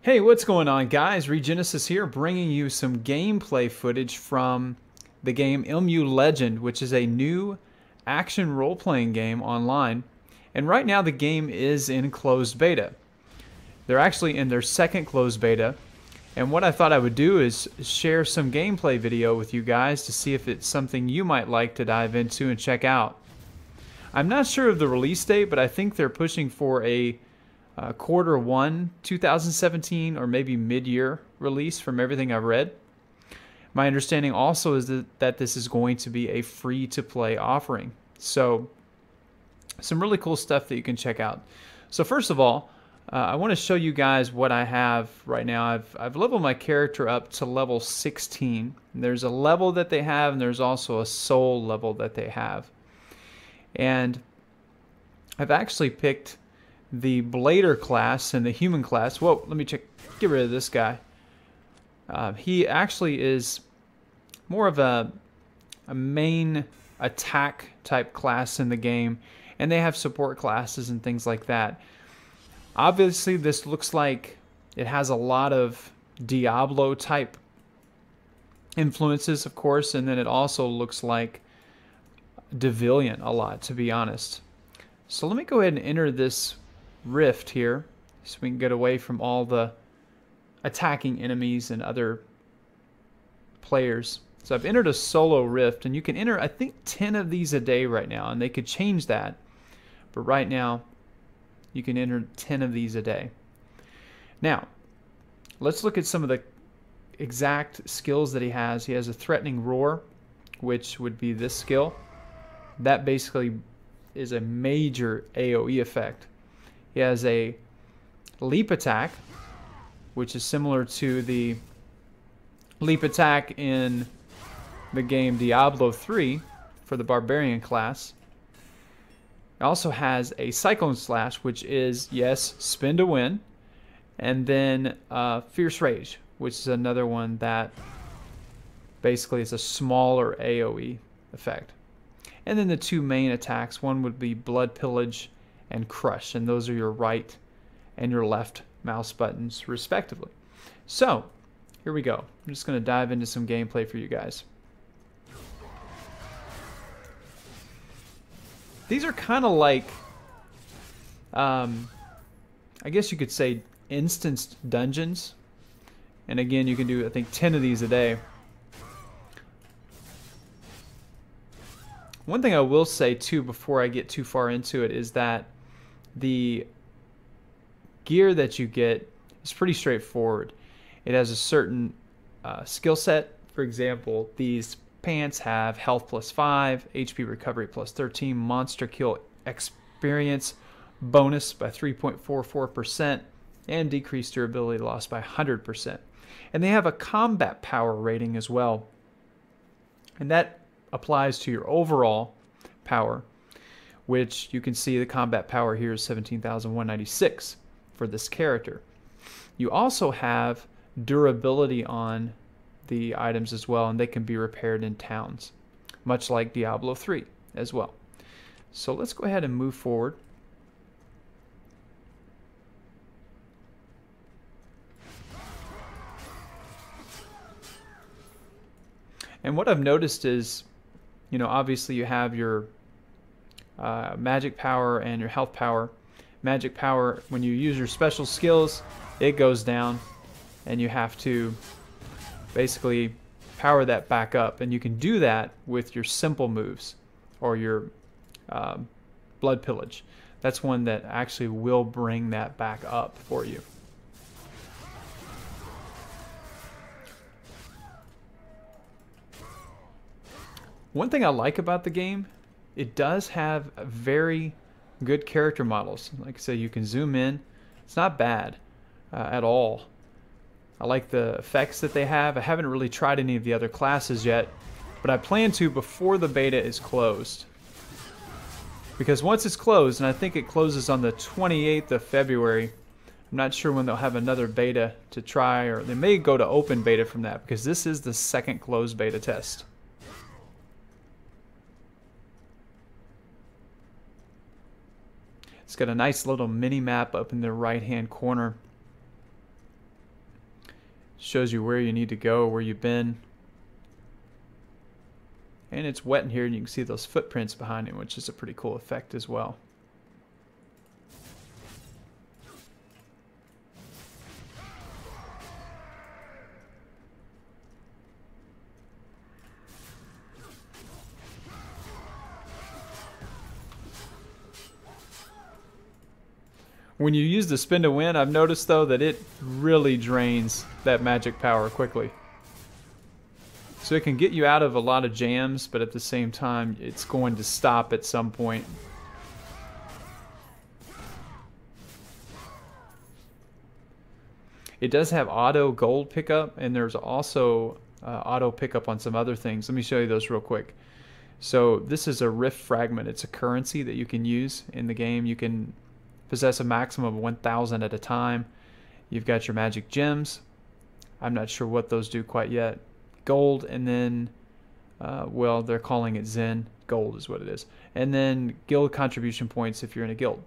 Hey, what's going on, guys? Regenesis here, bringing you some gameplay footage from the game MU Legend, which is a new action role-playing game online. And right now the game is in closed beta. They're actually in their second closed beta. And what I thought I would do is share some gameplay video with you guys to see if it's something you might like to dive into and check out. I'm not sure of the release date, but I think they're pushing for a Q1 2017 or maybe mid-year release from everything I've read. My understanding also is that this is going to be a free-to-play offering. So some really cool stuff that you can check out. So first of all, I want to show you guys what I have right now. I've leveled my character up to level 16. There's a level that they have, and there's also a soul level that they have. And I've actually picked the Blader class and the human class. Whoa, let me check. Get rid of this guy. He actually is more of a main attack type class in the game, and they have support classes and things like that. Obviously, this looks like it has a lot of Diablo type influences, of course, and then it also looks like Deviliant a lot, to be honest. So let me go ahead and enter this rift here so we can get away from all the attacking enemies and other players. So I've entered a solo rift, and you can enter, I think, 10 of these a day right now, and they could change that, but right now you can enter 10 of these a day. Now let's look at some of the exact skills that he has. He has a threatening roar, which would be this skill. That basically is a major AoE effect. He has a leap attack, which is similar to the leap attack in the game Diablo 3 for the Barbarian class. It also has a Cyclone Slash, which is, yes, spin to win, and then Fierce Rage, which is another one that basically is a smaller AoE effect. And then the two main attacks, one would be Blood Pillage and Crush, and those are your right and your left mouse buttons respectively. So here we go. I'm just going to dive into some gameplay for you guys. These are kind of like I guess you could say instanced dungeons, and again you can do, I think, 10 of these a day. One thing I will say too before I get too far into it is that the gear that you get is pretty straightforward. It has a certain skill set. For example, these pants have health plus 5, HP recovery plus 13, monster kill experience bonus by 3.44%, and decreased durability loss by 100%. And they have a combat power rating as well. And that applies to your overall power, which you can see the combat power here is 17,196 for this character. You also have durability on the items as well, and they can be repaired in towns, much like Diablo 3 as well. So let's go ahead and move forward. And what I've noticed is, you know, obviously you have your magic power and your health power. Magic power, when you use your special skills, it goes down, and you have to basically power that back up. And you can do that with your simple moves or your Blood Pillage. That's one that actually will bring that back up for you. One thing I like about the game, it does have very good character models. Like I said, you can zoom in. It's not bad at all. I like the effects that they have. I haven't really tried any of the other classes yet, but I plan to before the beta is closed. Because once it's closed, and I think it closes on the 28th of February, I'm not sure when they'll have another beta to try, or they may go to open beta from that, because this is the second closed beta test. It's got a nice little mini map up in the right hand corner. Shows you where you need to go, where you've been. And it's wet in here, and you can see those footprints behind it, which is a pretty cool effect as well. When you use the spin to win, I've noticed though that it really drains that magic power quickly. So it can get you out of a lot of jams, but at the same time, it's going to stop at some point. It does have auto gold pickup, and there's also auto pickup on some other things. Let me show you those real quick. So this is a Rift Fragment. It's a currency that you can use in the game. You can possess a maximum of 1,000 at a time. You've got your magic gems. I'm not sure what those do quite yet. Gold, and then, well, they're calling it Zen. Gold is what it is. And then guild contribution points if you're in a guild.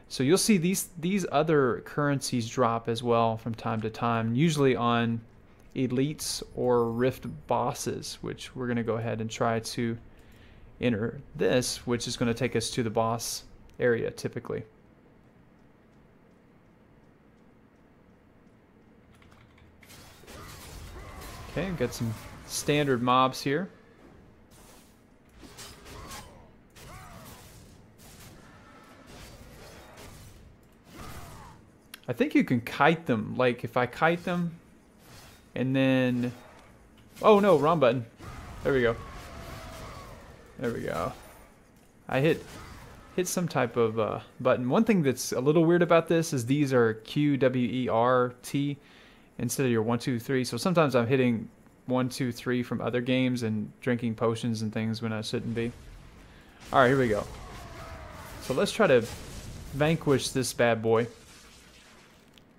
So you'll see these other currencies drop as well from time to time, usually on elites or Rift bosses, which we're going to go ahead and try to enter this, which is going to take us to the boss area typically. Okay, we've got some standard mobs here. I think you can kite them. Like, if I kite them, and then... Oh, no, wrong button. There we go. There we go. I hit some type of button. One thing that's a little weird about this is these are Q, W, E, R, T instead of your 1, 2, 3. So sometimes I'm hitting 1, 2, 3 from other games and drinking potions and things when I shouldn't be. Alright, here we go. So let's try to vanquish this bad boy,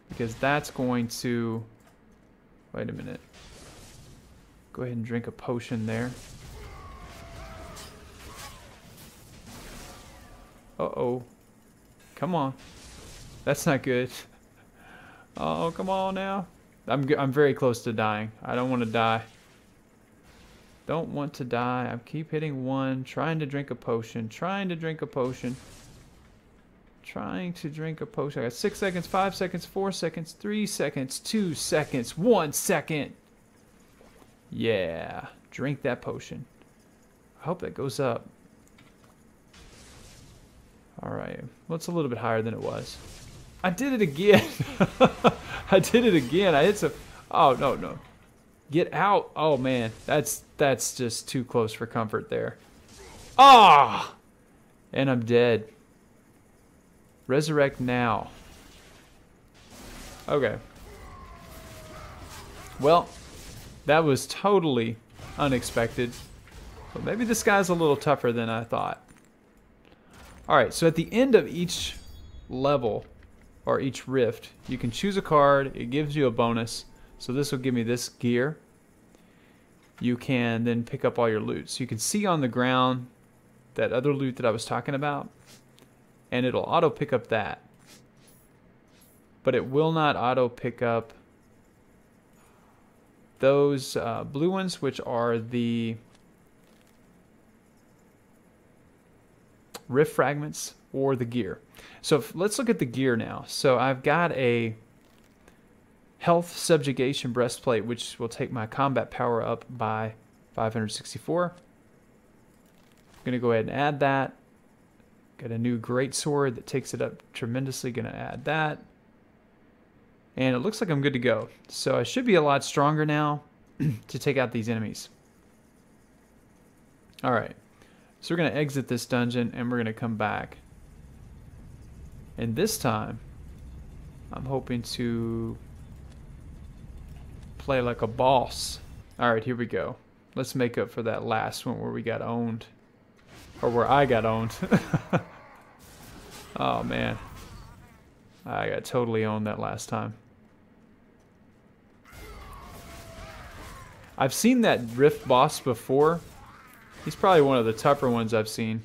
because that's going to... Wait a minute. Go ahead and drink a potion there. Uh-oh. Come on. That's not good. Oh, come on now. I'm very close to dying. I don't want to die. Don't want to die. I keep hitting 1, trying to drink a potion, trying to drink a potion. Trying to drink a potion. I got 6 seconds, 5 seconds, 4 seconds, 3 seconds, 2 seconds, 1 second. Yeah. Drink that potion. I hope that goes up. Alright. Well, it's a little bit higher than it was. I did it again. I did it again. I hit some... Oh, no, no. Get out. Oh, man. That's just too close for comfort there. Ah! And I'm dead. Resurrect now. Okay. Well, that was totally unexpected. But maybe this guy's a little tougher than I thought. Alright, so at the end of each level, or each rift, you can choose a card. It gives you a bonus. So this will give me this gear. You can then pick up all your loot. So you can see on the ground that other loot that I was talking about, and it'll auto pick up that. But it will not auto pick up those blue ones, which are the rift fragments or the gear. So let's look at the gear now. So I've got a health subjugation breastplate, which will take my combat power up by 564. I'm going to go ahead and add that. Got a new great sword that takes it up tremendously. Going to add that. And it looks like I'm good to go. So I should be a lot stronger now to take out these enemies. Alright. So we're going to exit this dungeon and we're going to come back. And this time, I'm hoping to play like a boss. Alright, here we go. Let's make up for that last one where we got owned. Or where I got owned. Oh, man. I got totally owned that last time. I've seen that Rift boss before. He's probably one of the tougher ones I've seen.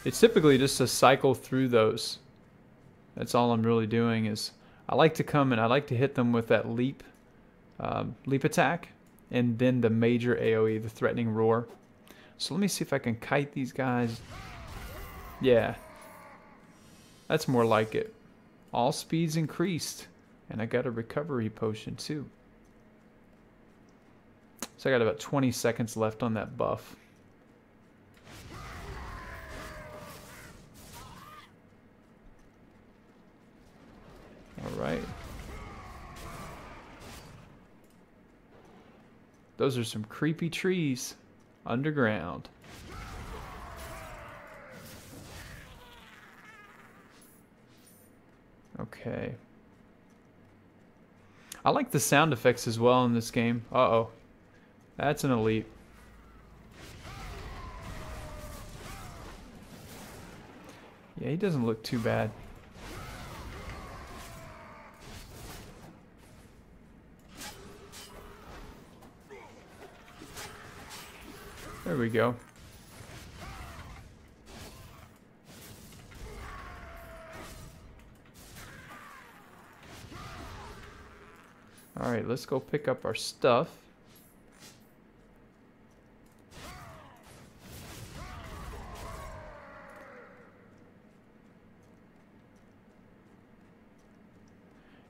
It's typically just to cycle through those. That's all I'm really doing is I like to come and I like to hit them with that leap attack, and then the major AoE, the threatening roar. So let me see if I can kite these guys. Yeah, that's more like it. All speeds increased, and I got a recovery potion too. So I got about 20 seconds left on that buff. All right. Those are some creepy trees underground. Okay. I like the sound effects as well in this game. Uh-oh. That's an elite. Yeah, he doesn't look too bad. There we go. Alright, let's go pick up our stuff.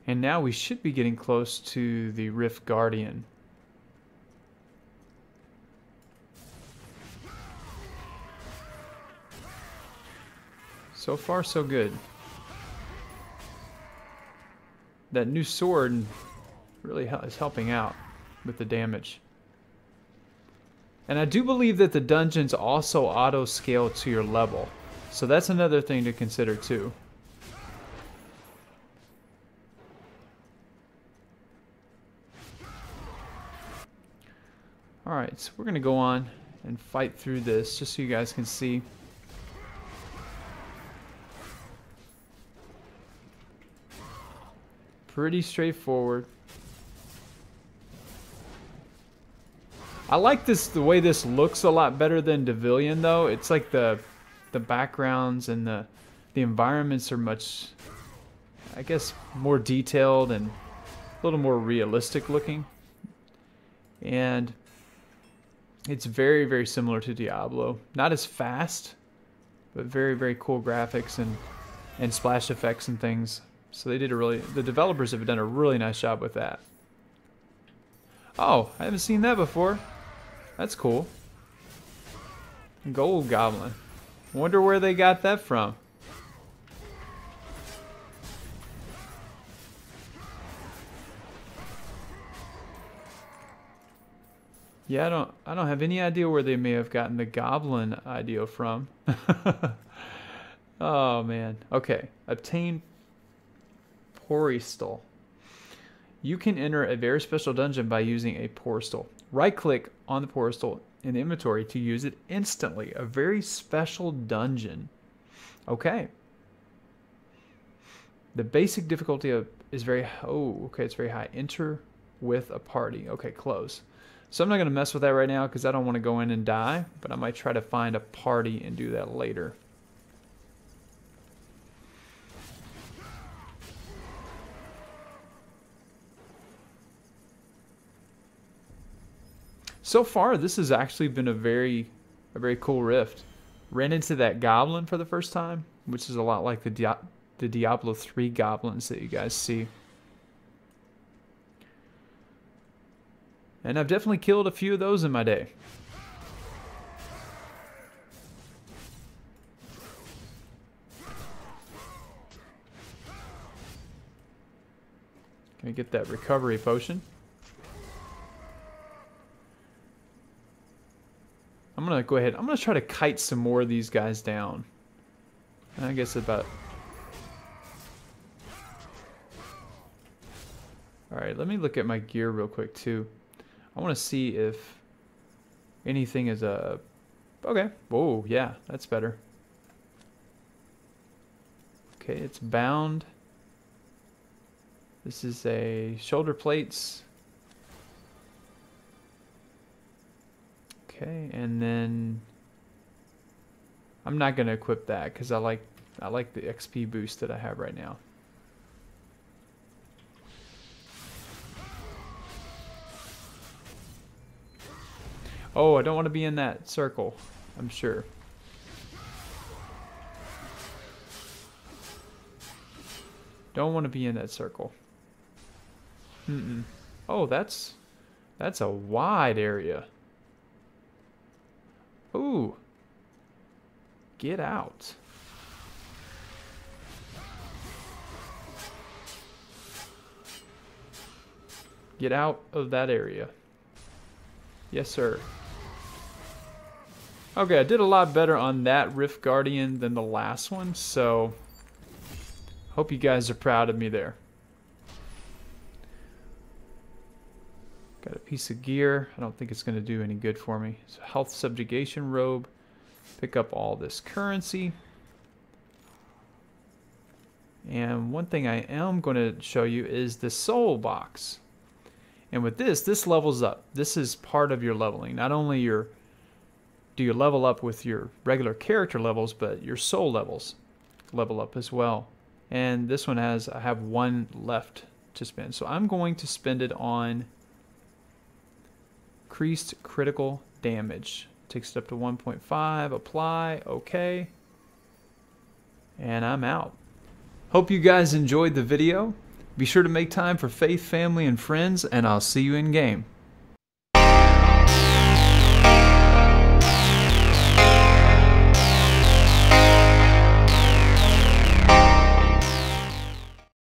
And now we should be getting close to the Rift Guardian. So far, so good. That new sword really is helping out with the damage. And I do believe that the dungeons also auto-scale to your level. So that's another thing to consider too. Alright, so we're going to go on and fight through this just so you guys can see. Pretty straightforward. I like this, the way this looks a lot better than Devilian though. It's like the backgrounds and the environments are much, I guess, more detailed and a little more realistic looking. And it's very, very similar to Diablo. Not as fast, but very, very cool graphics and splash effects and things. So they did the developers have done a really nice job with that. Oh, I haven't seen that before. That's cool. Gold Goblin. Wonder where they got that from. Yeah, I don't have any idea where they may have gotten the goblin idea from. Oh man. Okay. Obtain Poristal. You can enter a very special dungeon by using a Poristal. Right-click on the Poristal in the inventory to use it instantly. A very special dungeon. Okay. The basic difficulty is very... Oh, okay, it's very high. Enter with a party. Okay, close. So I'm not going to mess with that right now because I don't want to go in and die, but I might try to find a party and do that later. So far, this has actually been a very cool rift. Ran into that goblin for the first time, which is a lot like the Diablo 3 goblins that you guys see. And I've definitely killed a few of those in my day. Can I get that recovery potion? I'm going to go ahead. I'm going to try to kite some more of these guys down. I guess about... Alright, let me look at my gear real quick too. I want to see if anything is a... Okay. Whoa, yeah, that's better. Okay, it's bound. This is a shoulder plates. Okay, and then I'm not going to equip that because I like the XP boost that I have right now. Oh, I don't want to be in that circle, I'm sure. Don't want to be in that circle. Oh, that's a wide area. Ooh. Get out. Get out of that area. Yes, sir. Okay, I did a lot better on that Rift Guardian than the last one, so hope you guys are proud of me there. Got a piece of gear. I don't think it's going to do any good for me. So health subjugation robe. Pick up all this currency. And one thing I am going to show you is the soul box. And with this levels up. This is part of your leveling. Not only do you level up with your regular character levels, but your soul levels level up as well. And this one I have one left to spend. So I'm going to spend it on increased critical damage. Takes it up to 1.5. Apply. Okay. And I'm out. Hope you guys enjoyed the video. Be sure to make time for faith, family, and friends, and I'll see you in game.